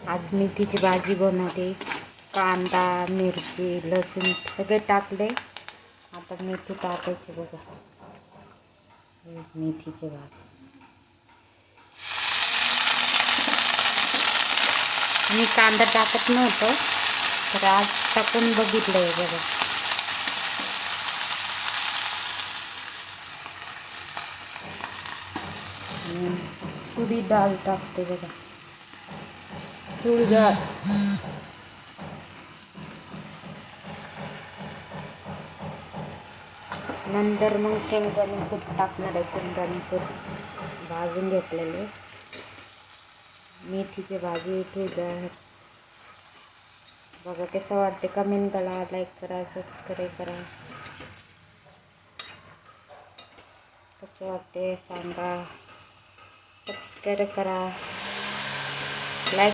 आज मेथीची भाजी बनवते. कांदा, मिरची, लसूण सगळे टाकले. आता मेथी टाकायची बघा. मेथीची भाजी मी कांदा टाकत नव्हतं, तर आज टाकून बघितलं आहे बघा. तुरी डाळ टाकते बघा. तुरी डाळ नंतर मग शेंगदाणे कूट टाकणार आहे. शेंगदाणे कूट भाजून घेतलेले. मेथीची भाजी ठेवली बघा. कसं वाटते कमेंट करा, लाईक करा, सबस्क्राईब करा. कसं वाटते सांगा, सबस्क्राईब करा.